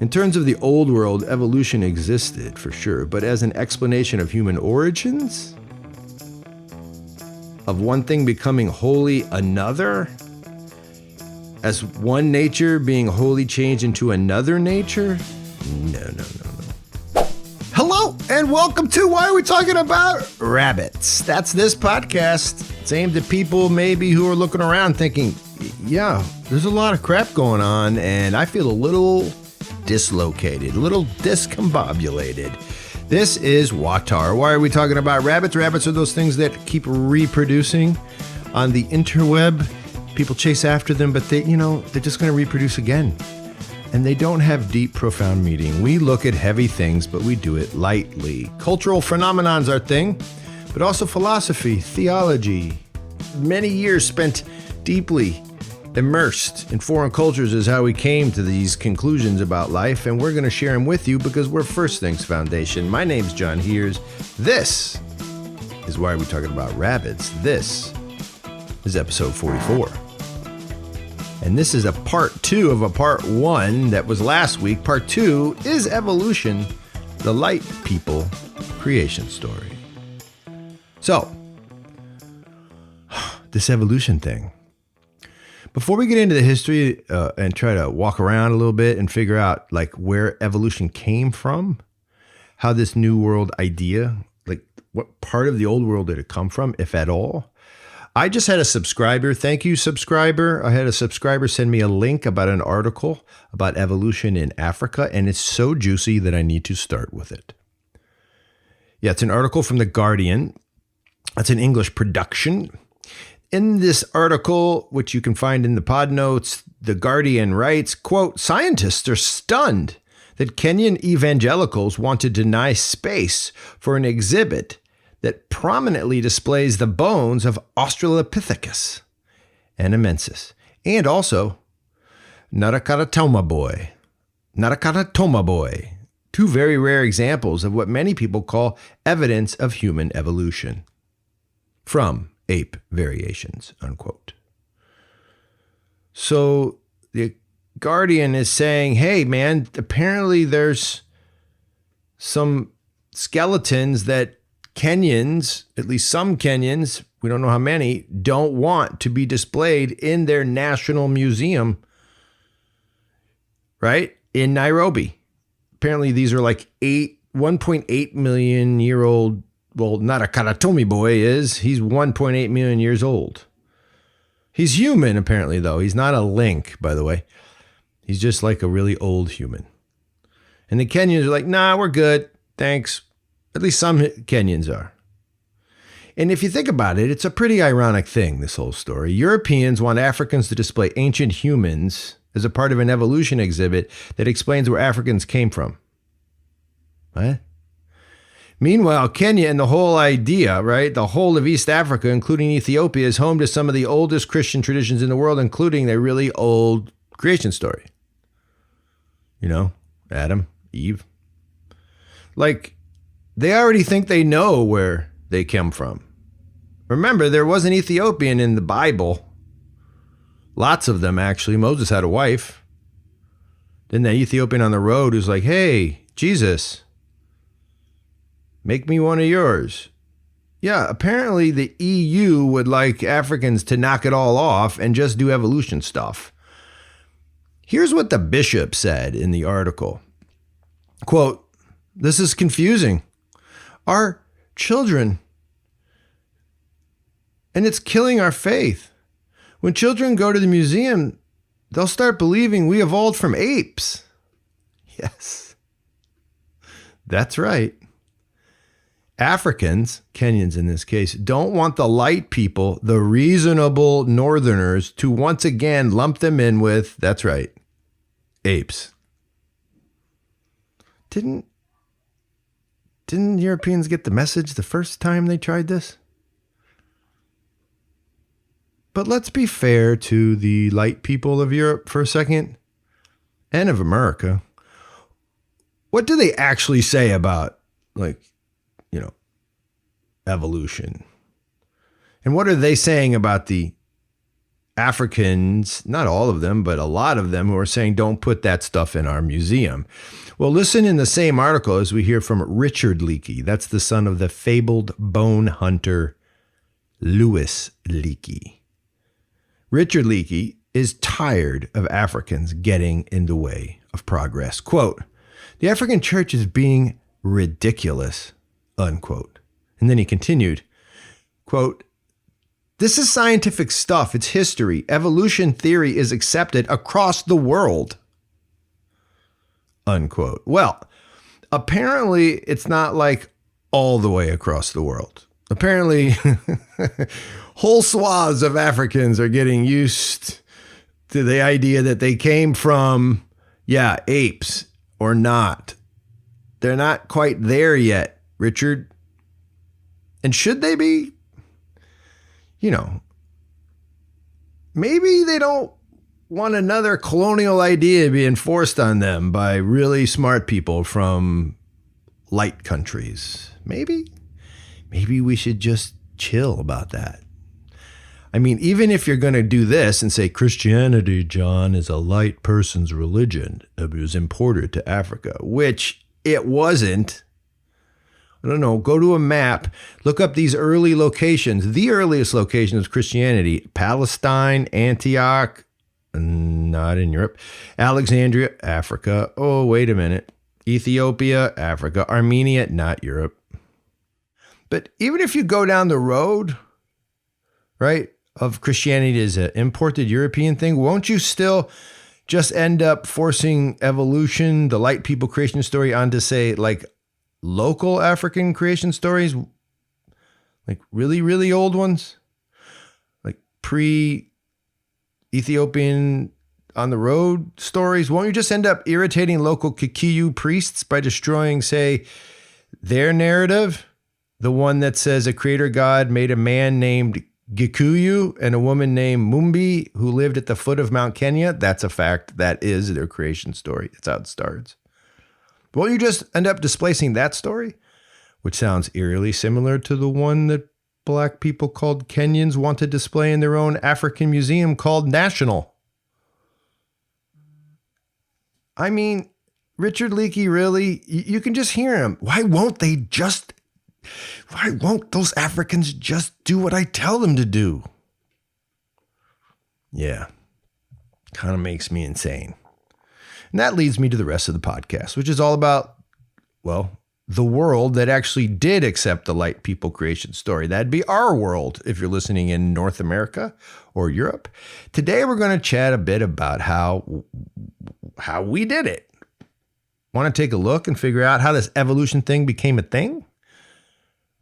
In terms of the old world, evolution existed for sure, but as an explanation of human origins? Of one thing becoming wholly another? As one nature being wholly changed into another nature? No. Hello, and welcome to Why Are We Talking About Rabbits? That's this podcast. It's aimed at people maybe who are looking around thinking, yeah, there's a lot of crap going on, and I feel a little dislocated, a little discombobulated. This is WAWTAR. Why are we talking about rabbits? Rabbits are those things that keep reproducing on the interweb. People chase after them, but they're just going to reproduce again. And they don't have deep, profound meaning. We look at heavy things, but we do it lightly. Cultural phenomenon's our thing, but also philosophy, theology. Many years spent deeply immersed in foreign cultures is how we came to these conclusions about life, and we're going to share them with you because we're First Things Foundation. My name's John Heers. This is Why Are We Talking About Rabbits? This is episode 44. And this is a part 2 of a part 1 that was last week. Part 2 is evolution, the light people creation story. So, this evolution thing. Before we get into the history and try to walk around a little bit and figure out like where evolution came from, how this new world idea, like what part of the old world did it come from, if at all? I just had a subscriber. Thank you, subscriber. I had a subscriber send me a link about an article about evolution in Africa, and it's so juicy that I need to start with it. Yeah, it's an article from The Guardian. It's an English production. In this article, which you can find in the pod notes, The Guardian writes, quote, "Scientists are stunned that Kenyan evangelicals want to deny space for an exhibit that prominently displays the bones of Australopithecus anamensis and also Narakaratoma boy, two very rare examples of what many people call evidence of human evolution from ape variations," unquote. So the Guardian is saying, hey, man, apparently there's some skeletons that Kenyans, at least some Kenyans, we don't know how many, don't want to be displayed in their national museum, right? In Nairobi. Apparently these are like 1.8 million year old. Well, not a Karatomi boy is. He's 1.8 million years old. He's human, apparently, though. He's not a link, by the way. He's just like a really old human. And the Kenyans are like, nah, we're good. Thanks. At least some Kenyans are. And if you think about it, it's a pretty ironic thing, this whole story. Europeans want Africans to display ancient humans as a part of an evolution exhibit that explains where Africans came from. What? Meanwhile, Kenya and the whole idea, right? The whole of East Africa, including Ethiopia, is home to some of the oldest Christian traditions in the world, including their really old creation story. You know, Adam, Eve. Like, they already think they know where they come from. Remember, there was an Ethiopian in the Bible. Lots of them, actually. Moses had a wife. Then that Ethiopian on the road who's like, hey, Jesus, make me one of yours. Yeah, apparently the EU would like Africans to knock it all off and just do evolution stuff. Here's what the bishop said in the article. Quote, "This is confusing. Our children, and it's killing our faith. When children go to the museum, they'll start believing we evolved from apes." Yes, that's right. Africans, Kenyans in this case, don't want the light people, the reasonable northerners, to once again lump them in with, that's right, apes. Didn't Europeans get the message the first time they tried this? But let's be fair to the light people of Europe for a second, and of America. What do they actually say about, evolution? And what are they saying about the Africans, not all of them, but a lot of them, who are saying, don't put that stuff in our museum. Well, listen in the same article as we hear from Richard Leakey. That's the son of the fabled bone hunter Louis Leakey. Richard Leakey is tired of Africans getting in the way of progress. Quote, the African church is being ridiculous, unquote. And then he continued, quote, this is scientific stuff. It's history. Evolution theory is accepted across the world, unquote. Well, apparently it's not like all the way across the world. Apparently whole swaths of Africans are getting used to the idea that they came from, apes or not. They're not quite there yet, Richard. And should they be? Maybe they don't want another colonial idea being forced on them by really smart people from light countries. Maybe we should just chill about that. I mean, even if you're going to do this and say Christianity, John, is a light person's religion, it was imported to Africa, which it wasn't. I don't know, go to a map, look up these early locations, the earliest locations of Christianity: Palestine, Antioch, not in Europe, Alexandria, Africa. Oh, wait a minute. Ethiopia, Africa, Armenia, not Europe. But even if you go down the road, right, of Christianity as an imported European thing, won't you still just end up forcing evolution, the light people creation story, onto, say, like, local African creation stories, like really, really old ones, like pre-Ethiopian on the road stories? Won't you just end up irritating local Kikuyu priests by destroying, say, their narrative? The one that says a creator god made a man named Gikuyu and a woman named Mumbi who lived at the foot of Mount Kenya. That's a fact. That is their creation story. That's how it starts. Won't you just end up displacing that story, which sounds eerily similar to the one that black people called Kenyans want to display in their own African museum called National? I mean, Richard Leakey, really? You can just hear him. Why won't those Africans just do what I tell them to do? Yeah, kind of makes me insane. And that leads me to the rest of the podcast, which is all about, well, the world that actually did accept the light people creation story. That'd be our world if you're listening in North America or Europe. Today, we're going to chat a bit about how we did it. Want to take a look and figure out how this evolution thing became a thing?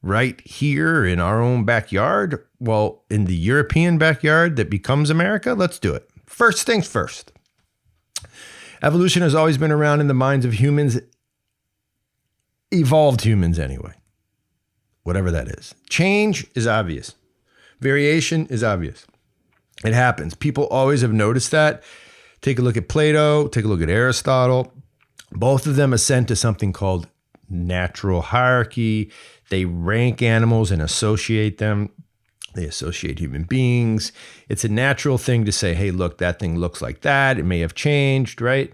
Right here in our own backyard? Well, in the European backyard that becomes America? Let's do it. First things first. Evolution has always been around in the minds of humans, evolved humans anyway, whatever that is. Change is obvious. Variation is obvious. It happens. People always have noticed that. Take a look at Plato, take a look at Aristotle. Both of them assent to something called natural hierarchy. They rank animals and associate them. They associate human beings. It's a natural thing to say, hey, look, that thing looks like that. It may have changed, right?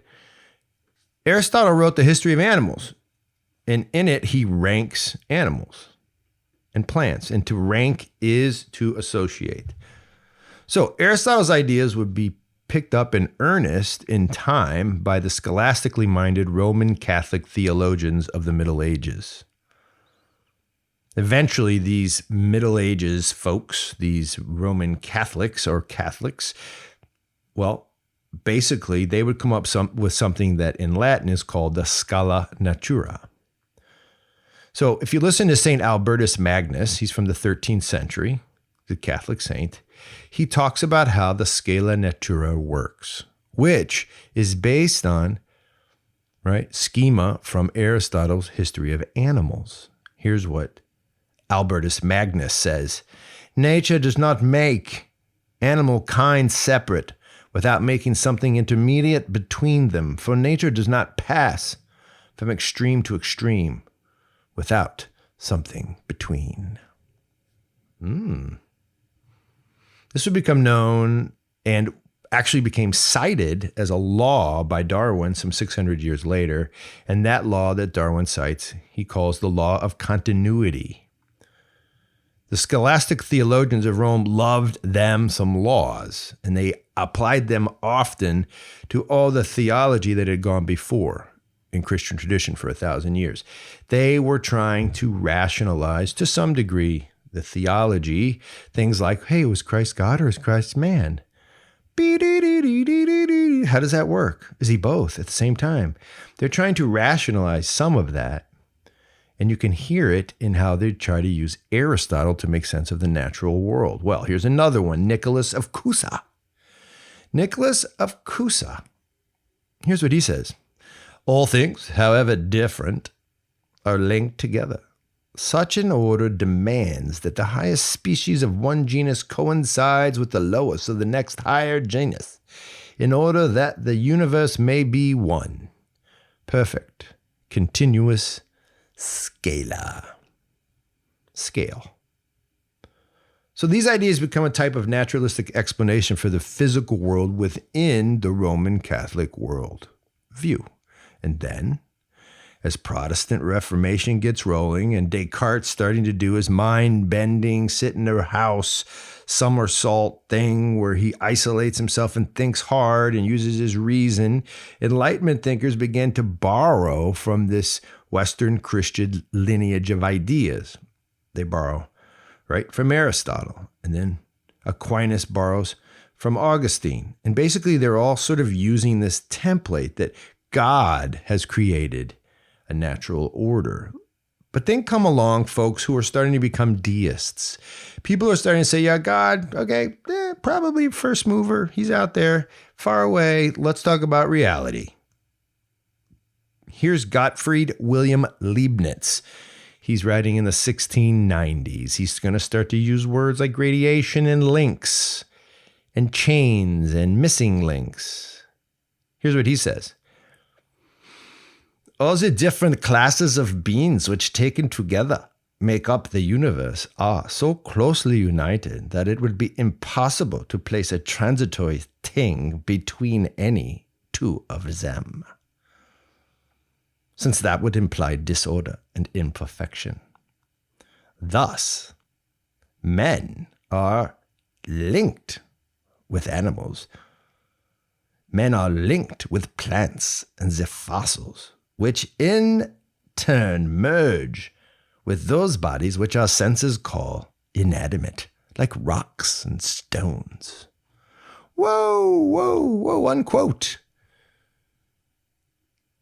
Aristotle wrote the history of animals, and in it, he ranks animals and plants. And to rank is to associate. So Aristotle's ideas would be picked up in earnest in time by the scholastically minded Roman Catholic theologians of the Middle Ages. Eventually, these Middle Ages folks, these Roman Catholics or Catholics, well, basically, they would come up with something that in Latin is called the scala natura. So if you listen to St. Albertus Magnus, he's from the 13th century, the Catholic saint, he talks about how the scala natura works, which is based on, right, schema from Aristotle's History of Animals. Here's what Albertus Magnus says: nature does not make animal kind separate without making something intermediate between them, for nature does not pass from extreme to extreme without something between. This would become known and actually became cited as a law by Darwin some 600 years later. And that law that Darwin cites, he calls the law of continuity. The scholastic theologians of Rome loved them some laws, and they applied them often to all the theology that had gone before in Christian tradition for 1,000 years. They were trying to rationalize, to some degree, the theology. Things like, hey, was Christ God or is Christ man? How does that work? Is he both at the same time? They're trying to rationalize some of that. And you can hear it in how they try to use Aristotle to make sense of the natural world. Well, here's another one, Nicholas of Cusa. Nicholas of Cusa. Here's what he says. All things, however different, are linked together. Such an order demands that the highest species of one genus coincides with the lowest of the next higher genus, in order that the universe may be one, perfect, continuous, scalar. Scale. So these ideas become a type of naturalistic explanation for the physical world within the Roman Catholic world view. And then, as Protestant Reformation gets rolling and Descartes starting to do his mind-bending, sit in a house, somersault thing where he isolates himself and thinks hard and uses his reason, Enlightenment thinkers began to borrow from this Western Christian lineage of ideas. They borrow, right, from Aristotle. And then Aquinas borrows from Augustine. And basically, they're all sort of using this template that God has created a natural order. But then come along folks who are starting to become deists. People are starting to say, yeah, God, okay, probably first mover. He's out there, far away. Let's talk about reality. Here's Gottfried Wilhelm Leibniz. He's writing in the 1690s. He's going to start to use words like radiation and links and chains and missing links. Here's what he says. All the different classes of beings which taken together make up the universe are so closely united that it would be impossible to place a transitory thing between any two of them, since that would imply disorder and imperfection. Thus, men are linked with animals. Men are linked with plants and the fossils, which in turn merge with those bodies which our senses call inanimate, like rocks and stones. Whoa, unquote.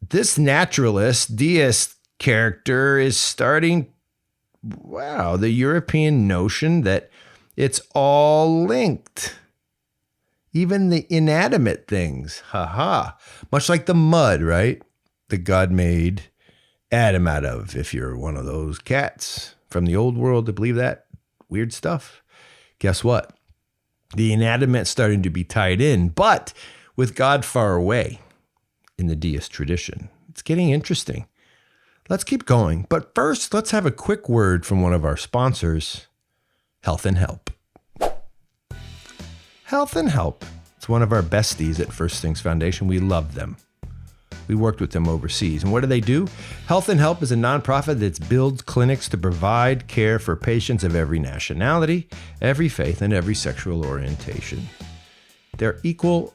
This naturalist, deist character is starting, the European notion that it's all linked. Even the inanimate things, much like the mud, right? That God made Adam out of, if you're one of those cats from the old world to believe that weird stuff. Guess what? The inanimate starting to be tied in, but with God far away in the deist tradition. It's getting interesting. Let's keep going. But first, let's have a quick word from one of our sponsors, Health and Help. Health and Help. It's one of our besties at First Things Foundation. We love them. We worked with them overseas. And what do? Health and Help is a nonprofit that builds clinics to provide care for patients of every nationality, every faith, and every sexual orientation. They're equal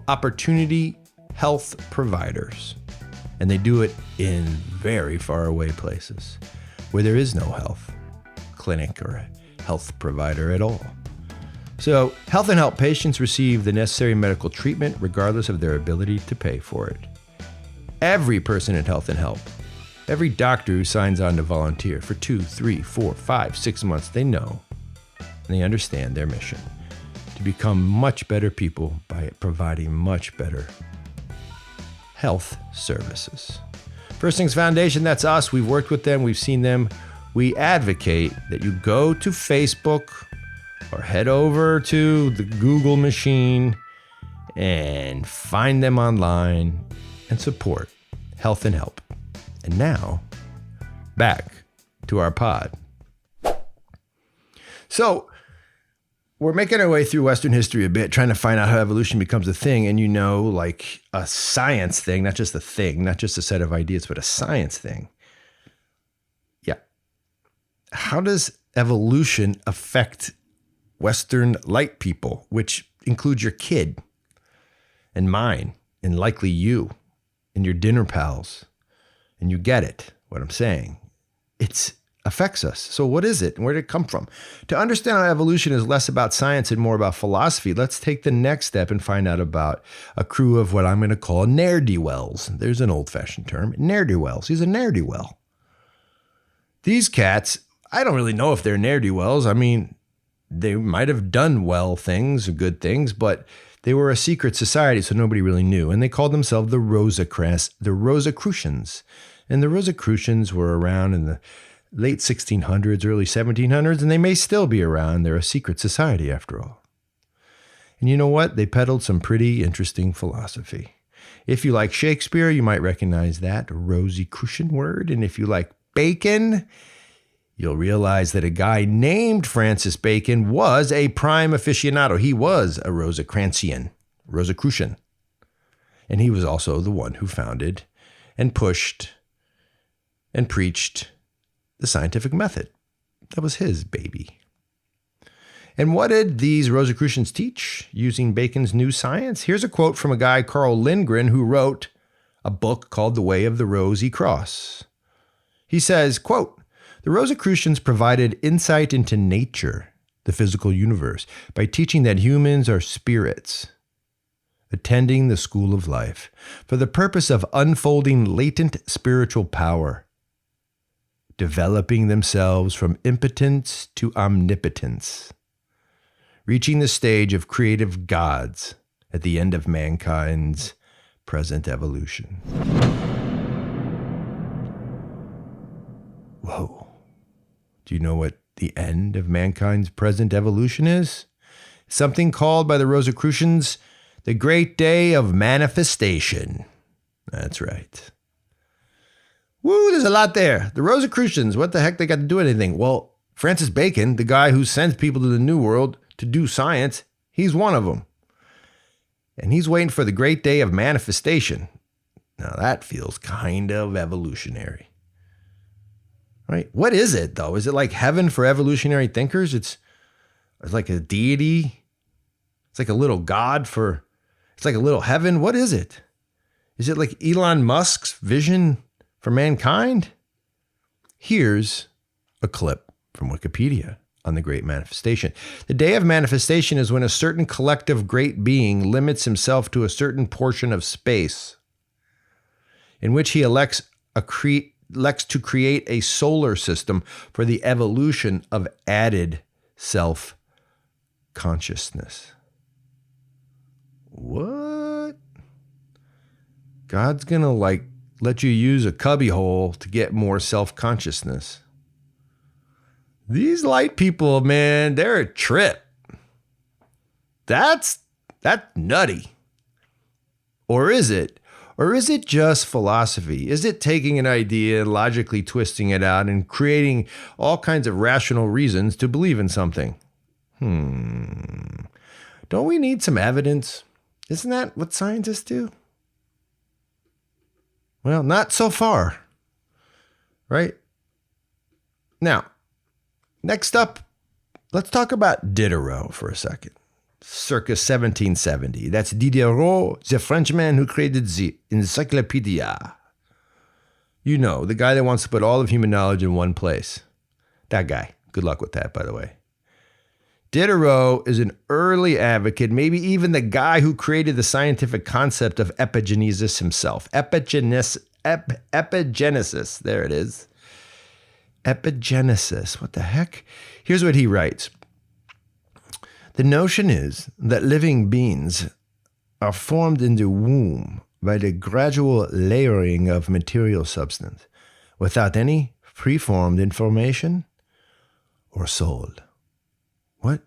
opportunity health providers. And they do it in very far away places where there is no health clinic or health provider at all. So, Health and Help patients receive the necessary medical treatment regardless of their ability to pay for it. Every person at Health and Help, every doctor who signs on to volunteer for 2, 3, 4, 5, 6 months, they know and they understand their mission to become much better people by providing much better health services. First Things Foundation, that's us. We've worked with them. We've seen them. We advocate that you go to Facebook or head over to the Google machine and find them online and support Health and Help. And now, back to our pod. So, we're making our way through Western history a bit, trying to find out how evolution becomes a thing. And like a science thing, not just a thing, not just a set of ideas, but a science thing. Yeah. How does evolution affect Western light people, which includes your kid and mine and likely you and your dinner pals? And you get it, what I'm saying. It affects us. So what is it and where did it come from? To understand how evolution is less about science and more about philosophy, let's take the next step and find out about a crew of what I'm going to call ne'er-do-wells. There's an old-fashioned term, ne'er-do-wells. He's a ne'er-do-well. These cats, I don't really know if they're ne'er-do-wells. I mean, they might have done well things, good things, but they were a secret society, so nobody really knew. And they called themselves the Rosicrucians. And the Rosicrucians were around in the late 1600s, early 1700s, and they may still be around. They're a secret society, after all. And you know what? They peddled some pretty interesting philosophy. If you like Shakespeare, you might recognize that Rosicrucian word. And if you like Bacon, you'll realize that a guy named Francis Bacon was a prime aficionado. He was a Rosicrucian. And he was also the one who founded and pushed and preached the scientific method. That was his baby. And what did these Rosicrucians teach using Bacon's new science? Here's a quote from a guy, Carl Lindgren, who wrote a book called The Way of the Rosy Cross. He says, quote, "The Rosicrucians provided insight into nature, the physical universe, by teaching that humans are spirits, attending the school of life, for the purpose of unfolding latent spiritual power, developing themselves from impotence to omnipotence, reaching the stage of creative gods at the end of mankind's present evolution." Whoa. Do you know what the end of mankind's present evolution is? Something called by the Rosicrucians the Great Day of Manifestation. That's right. Woo, there's a lot there. The Rosicrucians, what the heck they got to do with anything? Well, Francis Bacon, the guy who sent people to the New World to do science, he's one of them. And he's waiting for the Great Day of Manifestation. Now that feels kind of evolutionary. Right? What is it, though? Is it like heaven for evolutionary thinkers? It's like a deity. It's like a little god for, it's like a little heaven. What is it? Is it like Elon Musk's vision for mankind? Here's a clip from Wikipedia on the Great Manifestation. The Day of Manifestation is when a certain collective great being limits himself to a certain portion of space in which he elects to create a solar system for the evolution of added self-consciousness. What? God's gonna let you use a cubbyhole to get more self-consciousness. These light people, man, they're a trip. That's nutty. Or is it? Or is it just philosophy? Is it taking an idea and logically twisting it out and creating all kinds of rational reasons to believe in something? Don't we need some evidence? Isn't that what scientists do? Well, not so far. Right? Now, next up, let's talk about Diderot for a second. Circa 1770. That's Diderot, the Frenchman who created the encyclopedia. You know, the guy that wants to put all of human knowledge in one place. That guy. Good luck with that, by the way. Diderot is an early advocate, maybe even the guy who created the scientific concept of epigenesis himself. Epigenesis. There it is. Epigenesis. What the heck? Here's what he writes. The notion is that living beings are formed in the womb by the gradual layering of material substance without any preformed information or soul. What?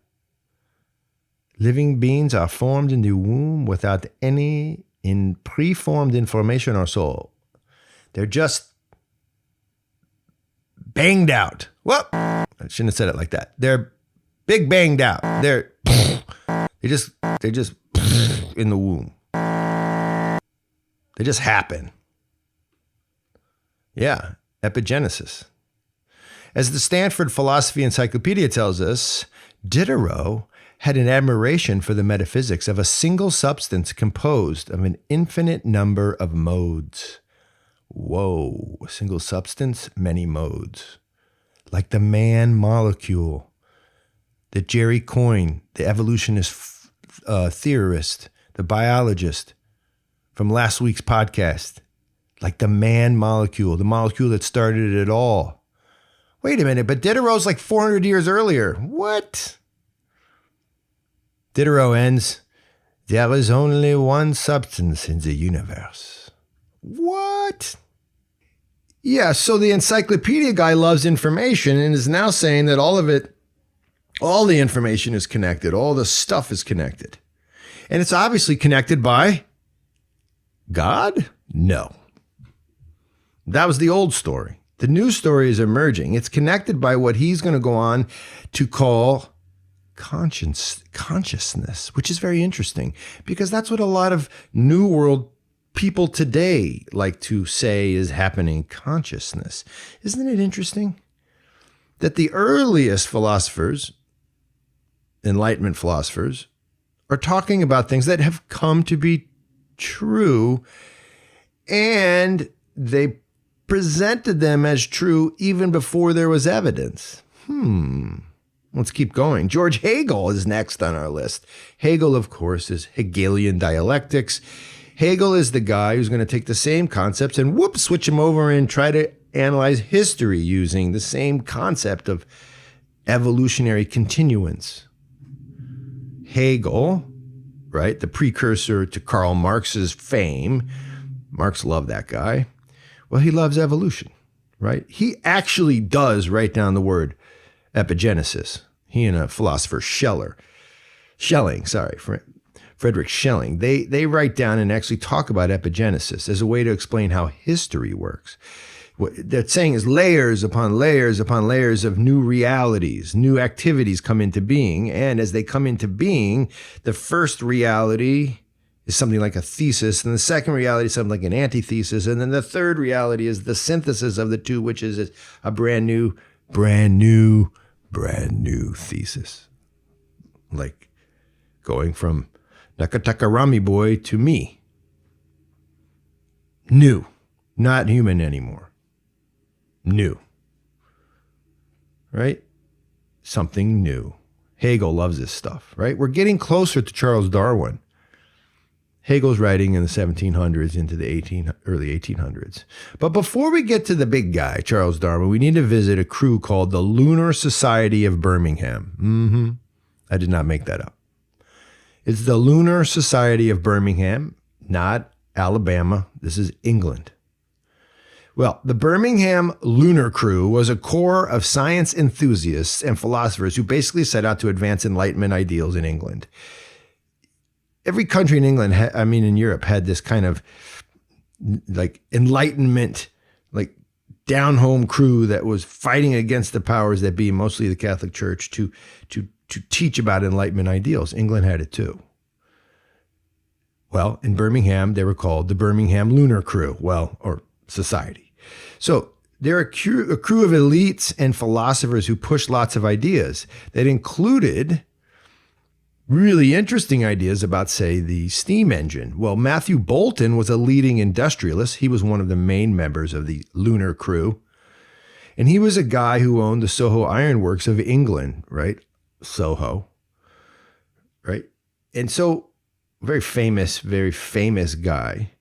Living beings are formed in the womb without any preformed information or soul. They're just banged out. Well, I shouldn't have said it like that. They're big banged out. They're They just in the womb. They just happen. Yeah, epigenesis. As the Stanford Philosophy Encyclopedia tells us, Diderot had an admiration for the metaphysics of a single substance composed of an infinite number of modes. Whoa, a single substance, many modes. Like the man molecule that Jerry coined, the evolutionist theorist, the biologist from last week's podcast. Like the man molecule, the molecule that started it all. Wait a minute, but Diderot's like 400 years earlier. What? Diderot ends, there is only one substance in the universe. What? Yeah, so the encyclopedia guy loves information and is now saying that all the information is connected. All the stuff is connected. And it's obviously connected by God? No. That was the old story. The new story is emerging. It's connected by what he's going to go on to call consciousness, which is very interesting because that's what a lot of New World people today like to say is happening, consciousness. Isn't it interesting that the earliest philosophers, Enlightenment philosophers, are talking about things that have come to be true and they presented them as true even before there was evidence. Let's keep going. George Hegel is next on our list. Hegel, of course, is Hegelian dialectics. Hegel is the guy who's going to take the same concepts and switch them over and try to analyze history using the same concept of evolutionary continuance. Hegel, right, the precursor to Karl Marx's fame. Marx loved that guy. Well, he loves evolution, right? He actually does write down the word epigenesis. He and a philosopher Friedrich Schelling, they write down and actually talk about epigenesis as a way to explain how history works. What they're saying is layers upon layers upon layers of new realities, new activities come into being. And as they come into being, the first reality is something like a thesis, and the second reality is something like an antithesis, and then the third reality is the synthesis of the two, which is a brand new thesis. Like going from Nakatakarami boy to me. New, not human anymore. New. Right? Something new. Hegel loves this stuff, right? We're getting closer to Charles Darwin. Hegel's writing in the 1700s into the early 1800s. But before we get to the big guy, Charles Darwin, we need to visit a crew called the Lunar Society of Birmingham. I did not make that up. It's the Lunar Society of Birmingham, not Alabama. This is England. Well, the Birmingham Lunar Crew was a corps of science enthusiasts and philosophers who basically set out to advance Enlightenment ideals in England. Every country in England, in Europe, had this kind of like Enlightenment, like down-home crew that was fighting against the powers that be, mostly the Catholic Church, to teach about Enlightenment ideals. England had it too. Well, in Birmingham, they were called the Birmingham Lunar Crew, or Society. So they're a crew of elites and philosophers who pushed lots of ideas that included really interesting ideas about, say, the steam engine. Well, Matthew Boulton was a leading industrialist. He was one of the main members of the Lunar Crew. And he was a guy who owned the Soho Iron Works of England, right? Soho, right? And so very famous guy.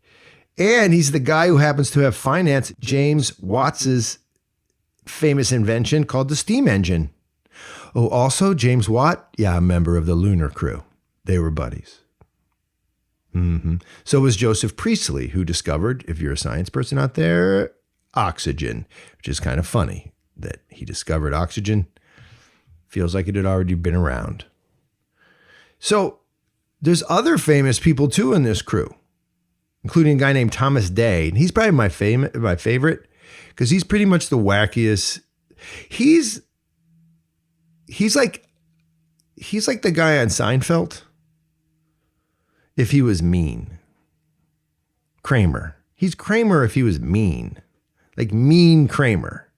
And he's the guy who happens to have financed James Watt's famous invention called the steam engine. Oh, also James Watt, a member of the Lunar Crew. They were buddies. So was Joseph Priestley, who discovered, if you're a science person out there, oxygen, which is kind of funny that he discovered oxygen. Feels like it had already been around. So there's other famous people too in this crew, including a guy named Thomas Day. And he's probably my favorite because he's pretty much the wackiest. He's like the guy on Seinfeld, if he was mean. Kramer. He's Kramer if he was mean. Like mean Kramer.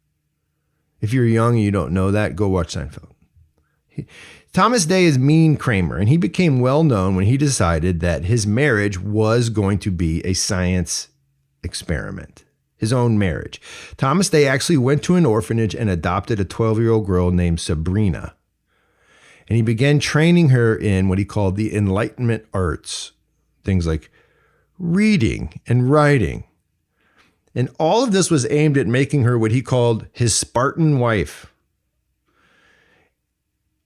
If you're young and you don't know that, go watch Seinfeld. Thomas Day is mean Kramer, and he became well known when he decided that his marriage was going to be a science experiment. His own marriage. Thomas Day actually went to an orphanage and adopted a 12-year-old girl named Sabrina. And he began training her in what he called the Enlightenment arts. Things like reading and writing. And all of this was aimed at making her what he called his Spartan wife.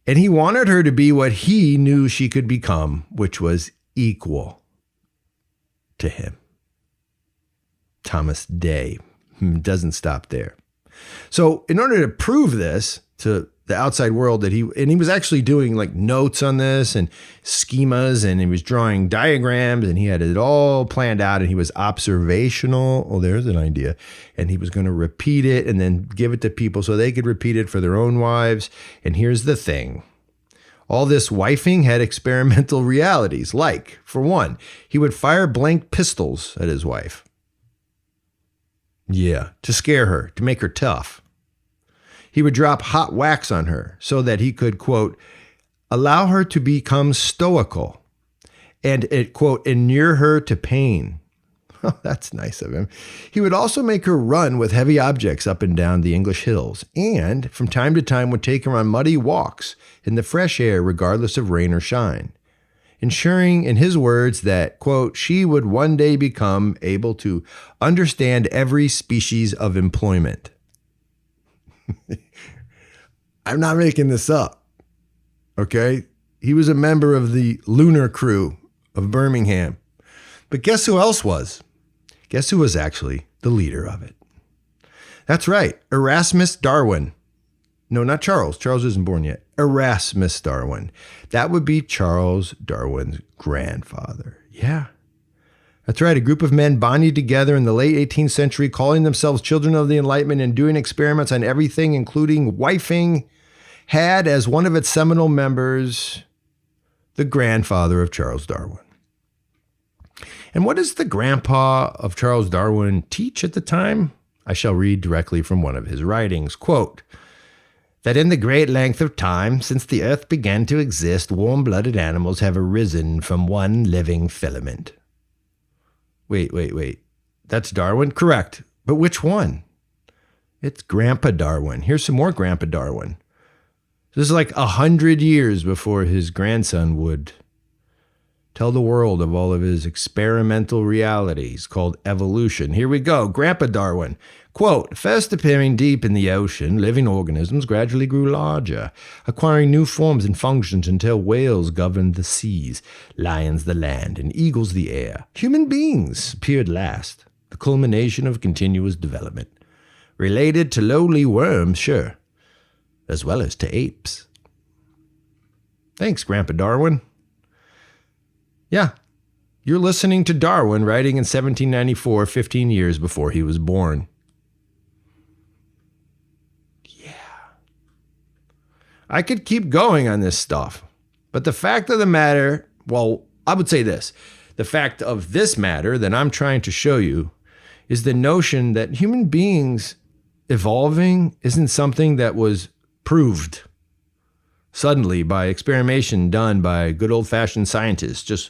And he wanted her to be what he knew she could become, which was equal to him. Thomas Day doesn't stop there. So in order to prove this to the outside world that he was actually doing like notes on this and schemas, and he was drawing diagrams, and he had it all planned out, and he was observational. Oh, there's an idea. And he was going to repeat it and then give it to people so they could repeat it for their own wives. And here's the thing. All this wifing had experimental realities. Like, for one, he would fire blank pistols at his wife. Yeah, to scare her, to make her tough. He would drop hot wax on her so that he could, quote, allow her to become stoical and, quote, inure her to pain. Oh, that's nice of him. He would also make her run with heavy objects up and down the English hills, and from time to time would take her on muddy walks in the fresh air regardless of rain or shine, ensuring, in his words, that, quote, she would one day become able to understand every species of employment. I'm not making this up, okay? He was a member of the lunar crew of Birmingham. But guess who else was? Guess who was actually the leader of it? That's right, Erasmus Darwin. No, not Charles. Charles isn't born yet. Erasmus Darwin. That would be Charles Darwin's grandfather. Yeah. That's right. A group of men bonded together in the late 18th century, calling themselves children of the Enlightenment and doing experiments on everything, including wifing, had as one of its seminal members the grandfather of Charles Darwin. And what does the grandpa of Charles Darwin teach at the time? I shall read directly from one of his writings. Quote, that in the great length of time since the earth began to exist, warm-blooded animals have arisen from one living filament. Wait. That's Darwin? Correct. But which one? It's Grandpa Darwin. Here's some more Grandpa Darwin. This is like 100 years before his grandson would tell the world of all of his experimental realities called evolution. Here we go. Grandpa Darwin. Quote, first appearing deep in the ocean, living organisms gradually grew larger, acquiring new forms and functions until whales governed the seas, lions the land, and eagles the air. Human beings appeared last, the culmination of continuous development. Related to lowly worms, sure, as well as to apes. Thanks, Grandpa Darwin. Yeah, you're listening to Darwin writing in 1794, 15 years before he was born. I could keep going on this stuff, but the fact of the matter, well, I would say this. The fact of this matter that I'm trying to show you is the notion that human beings evolving isn't something that was proved suddenly by experimentation done by good old-fashioned scientists, just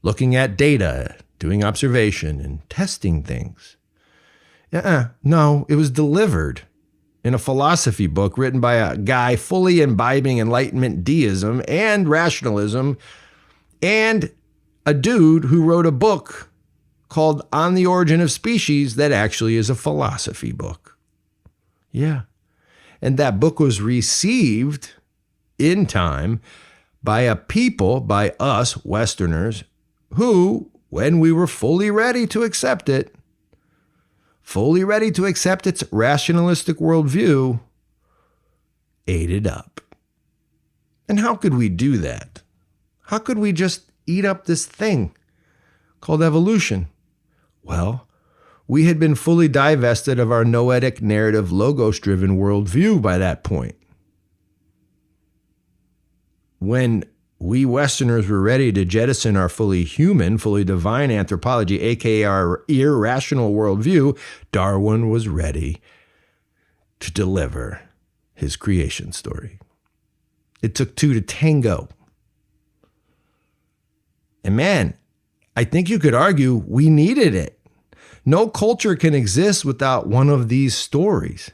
looking at data, doing observation, and testing things. No, it was delivered in a philosophy book written by a guy fully imbibing Enlightenment deism and rationalism, and a dude who wrote a book called On the Origin of Species that actually is a philosophy book. Yeah. And that book was received in time by a people, by us Westerners, who, when we were fully ready to accept it, fully ready to accept its rationalistic worldview, ate it up. And how could we do that? How could we just eat up this thing called evolution? Well, we had been fully divested of our noetic narrative logos-driven worldview by that point. When we Westerners were ready to jettison our fully human, fully divine anthropology, aka our irrational worldview, Darwin was ready to deliver his creation story. It took two to tango. And man, I think you could argue we needed it. No culture can exist without one of these stories.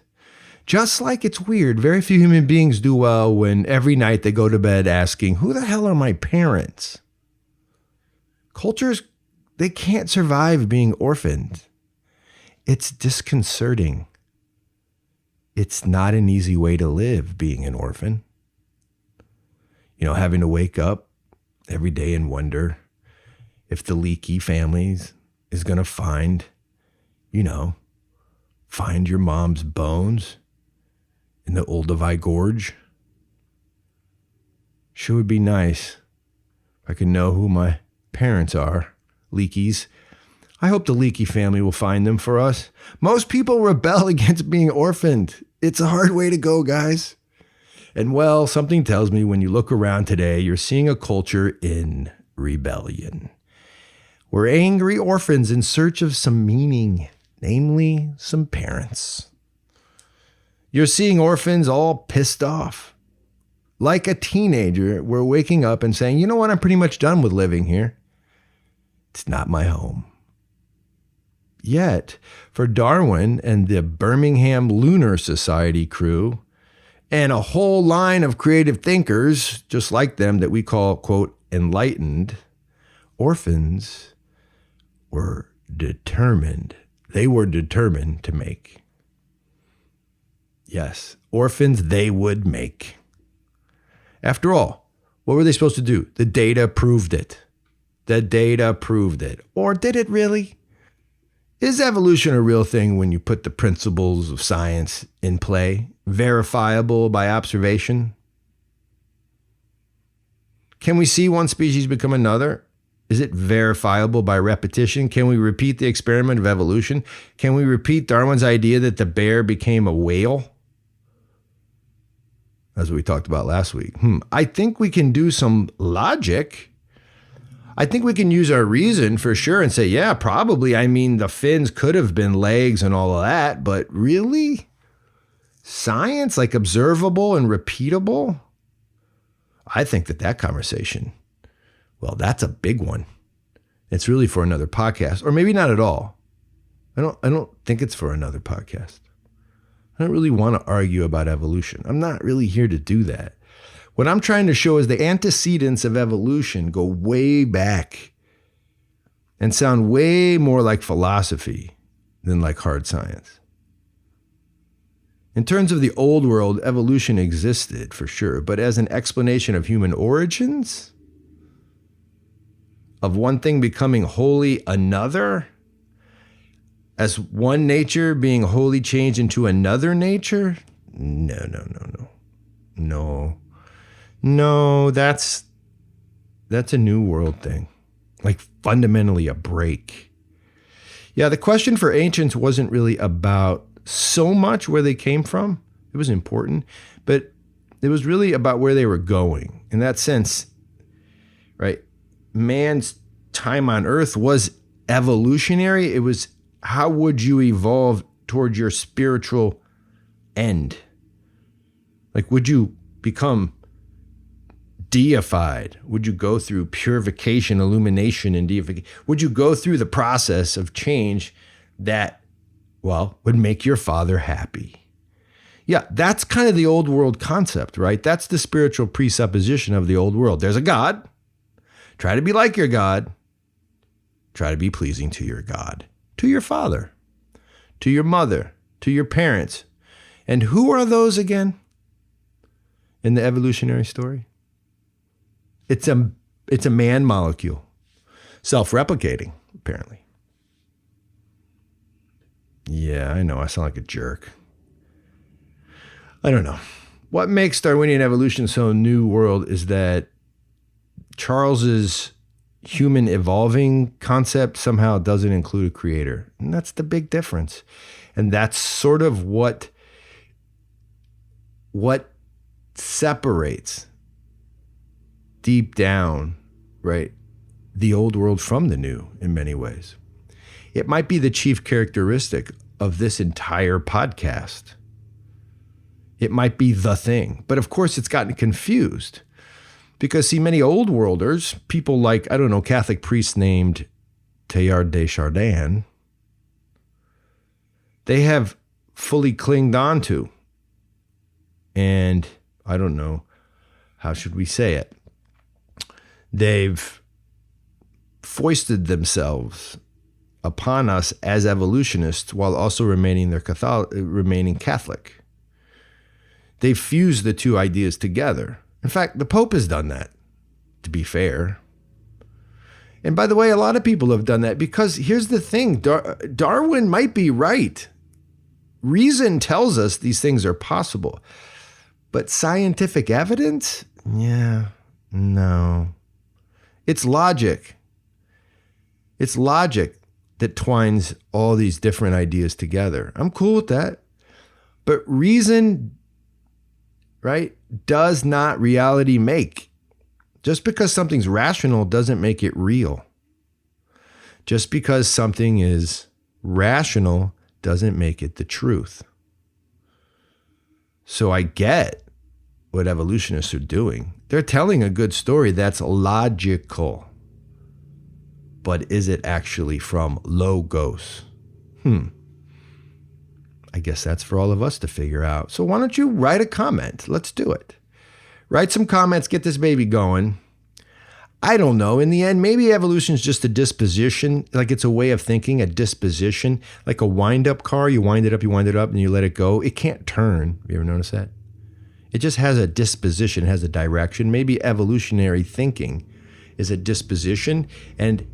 Just like it's weird, very few human beings do well when every night they go to bed asking, who the hell are my parents? Cultures, they can't survive being orphaned. It's disconcerting. It's not an easy way to live, being an orphan. You know, having to wake up every day and wonder if the Leakey families is going to find your mom's bones in the Olduvai Gorge. Sure would be nice if I could know who my parents are, Leakeys. I hope the Leakey family will find them for us. Most people rebel against being orphaned. It's a hard way to go, guys. And well, something tells me when you look around today, you're seeing a culture in rebellion. We're angry orphans in search of some meaning, namely some parents. You're seeing orphans all pissed off. Like a teenager, we're waking up and saying, you know what, I'm pretty much done with living here. It's not my home. Yet, for Darwin and the Birmingham Lunar Society crew, and a whole line of creative thinkers, just like them, that we call, quote, enlightened, orphans were determined. They were determined to make. Yes, orphans they would make. After all, what were they supposed to do? The data proved it. The data proved it. Or did it really? Is evolution a real thing when you put the principles of science in play, verifiable by observation? Can we see one species become another? Is it verifiable by repetition? Can we repeat the experiment of evolution? Can we repeat Darwin's idea that the bear became a whale? That's what we talked about last week. I think we can do some logic. I think we can use our reason for sure and say, yeah, probably. I mean, the fins could have been legs and all of that, but really? Science, like observable and repeatable? I think that conversation, well, that's a big one. It's really for another podcast, or maybe not at all. I don't think it's for another podcast. I don't really want to argue about evolution. I'm not really here to do that. What I'm trying to show is the antecedents of evolution go way back and sound way more like philosophy than like hard science. In terms of the old world, evolution existed for sure, but as an explanation of human origins, of one thing becoming wholly another, as one nature being wholly changed into another nature? No, that's a new world thing, like fundamentally a break. Yeah, the question for ancients wasn't really about so much where they came from. It was important, but it was really about where they were going. In that sense, right? Man's time on earth was evolutionary. It was how would you evolve toward your spiritual end? Like, would you become deified? Would you go through purification, illumination, and deification? Would you go through the process of change that, well, would make your father happy? Yeah, that's kind of the old world concept, right? That's the spiritual presupposition of the old world. There's a God. Try to be like your God. Try to be pleasing to your God, to your father, to your mother, to your parents. And who are those again in the evolutionary story? It's a man molecule, self-replicating, apparently. Yeah, I know. I sound like a jerk. I don't know. What makes Darwinian evolution so new world is that Charles's human evolving concept somehow doesn't include a creator. And that's the big difference. And that's sort of what separates deep down, right, the old world from the new in many ways. It might be the chief characteristic of this entire podcast. It might be the thing. But of course, it's gotten confused because, see, many old worlders, people like, I don't know, Catholic priest named Teilhard de Chardin, they have fully clinged on to, and I don't know, how should we say it? They've foisted themselves upon us as evolutionists while also remaining Catholic. They've fused the two ideas together. In fact, the Pope has done that, to be fair. And by the way, a lot of people have done that because here's the thing, Darwin might be right. Reason tells us these things are possible. But scientific evidence? Yeah, no. It's logic. It's logic that twines all these different ideas together. I'm cool with that. But reason, right, does not reality make. Just because something's rational doesn't make it real. Just because something is rational doesn't make it the truth. So I get what evolutionists are doing. They're telling a good story that's logical. But is it actually from logos? I guess that's for all of us to figure out. So why don't you write a comment? Let's do it. Write some comments, get this baby going. I don't know. In the end, maybe evolution is just a disposition, like it's a way of thinking, a disposition, like a wind-up car. You wind it up, and you let it go. It can't turn. You ever notice that? It just has a disposition, it has a direction. Maybe evolutionary thinking is a disposition, and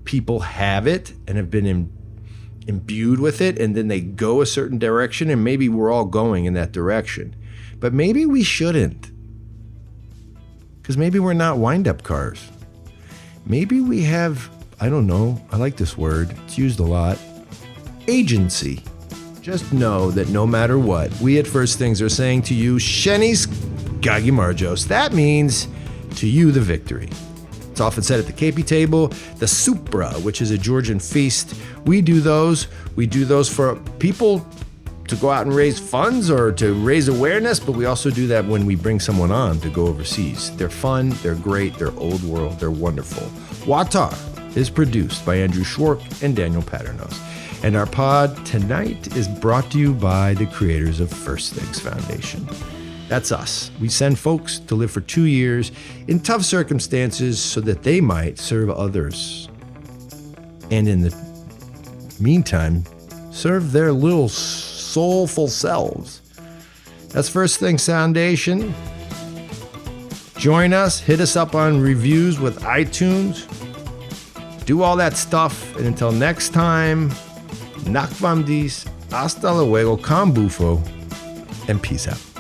people have it and have been imbued with it, and then they go a certain direction, and maybe we're all going in that direction. But maybe we shouldn't. Because maybe we're not wind-up cars. Maybe we have, I don't know, I like this word, it's used a lot, agency. Just know that no matter what, we at First Things are saying to you, Shenis Gagimarjos. That means to you the victory. It's often said at the KP table, the supra, which is a Georgian feast. We do those for people to go out and raise funds or to raise awareness, but we also do that when we bring someone on to go overseas. They're fun, they're great, they're old world, they're wonderful. WAWTAR is produced by Andrew Schwark and Daniel Paternos. And our pod tonight is brought to you by the creators of First Things Foundation. That's us. We send folks to live for 2 years in tough circumstances so that they might serve others. And in the meantime, serve their little soulful selves. That's First Things Foundation. Join us. Hit us up on reviews with iTunes. Do all that stuff. And until next time, Nakvamdis, hasta luego, con bufo, and peace out.